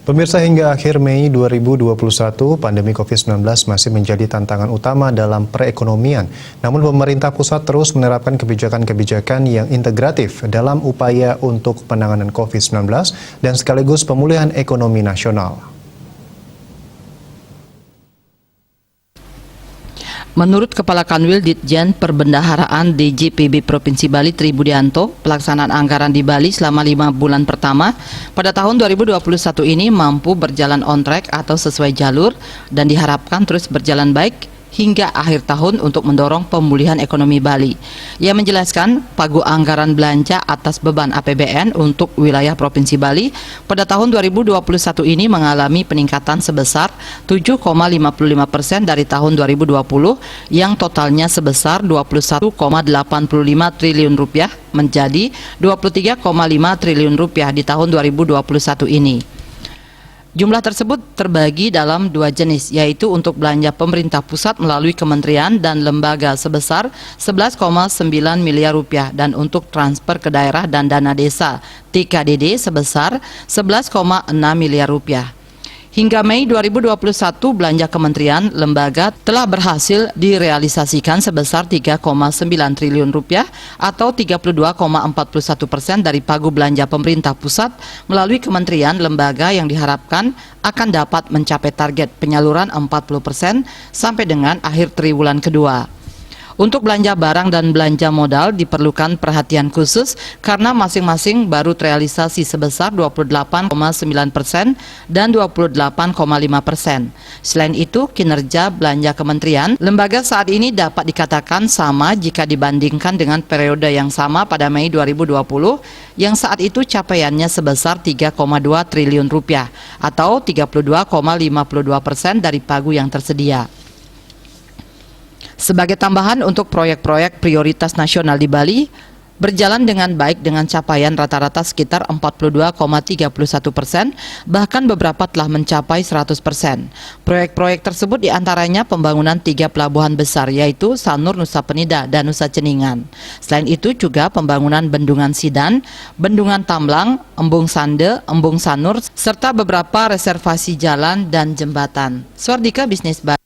Pemirsa, hingga akhir Mei 2021, pandemi COVID-19 masih menjadi tantangan utama dalam perekonomian. Namun pemerintah pusat terus menerapkan kebijakan-kebijakan yang integratif dalam upaya untuk penanganan COVID-19 dan sekaligus pemulihan ekonomi nasional. Menurut Kepala Kanwil Ditjen Perbendaharaan DJPB Provinsi Bali Tri Budianto, pelaksanaan anggaran di Bali selama 5 bulan pertama pada tahun 2021 ini mampu berjalan on track atau sesuai jalur dan diharapkan terus berjalan baik hingga akhir tahun untuk mendorong pemulihan ekonomi Bali. Ia menjelaskan pagu anggaran belanja atas beban APBN untuk wilayah Provinsi Bali pada tahun 2021 ini mengalami peningkatan sebesar 7,55% dari tahun 2020 yang totalnya sebesar 21,85 triliun rupiah menjadi 23,5 triliun rupiah di tahun 2021 ini. Jumlah tersebut terbagi dalam 2 jenis, yaitu untuk belanja pemerintah pusat melalui kementerian dan lembaga sebesar 11,9 miliar rupiah dan untuk transfer ke daerah dan dana desa TKDD sebesar 11,6 miliar rupiah. Hingga Mei 2021, belanja kementerian lembaga telah berhasil direalisasikan sebesar 3,9 triliun rupiah atau 32,41% dari pagu belanja pemerintah pusat melalui kementerian lembaga yang diharapkan akan dapat mencapai target penyaluran 40% sampai dengan akhir triwulan kedua. Untuk belanja barang dan belanja modal diperlukan perhatian khusus karena masing-masing baru terrealisasi sebesar 28,9% dan 28,5%. Selain itu, kinerja belanja kementerian lembaga saat ini dapat dikatakan sama jika dibandingkan dengan periode yang sama pada Mei 2020 yang saat itu capaiannya sebesar 3,2 triliun rupiah atau 32,52% dari pagu yang tersedia. Sebagai tambahan untuk proyek-proyek prioritas nasional di Bali, berjalan dengan baik dengan capaian rata-rata sekitar 42,31%, bahkan beberapa telah mencapai 100%. Proyek-proyek tersebut diantaranya pembangunan 3 pelabuhan besar yaitu Sanur Nusa Penida dan Nusa Ceningan. Selain itu juga pembangunan Bendungan Sidan, Bendungan Tamblang, Embung Sande, Embung Sanur, serta beberapa reservasi jalan dan jembatan. Swardika Bisnis Bali.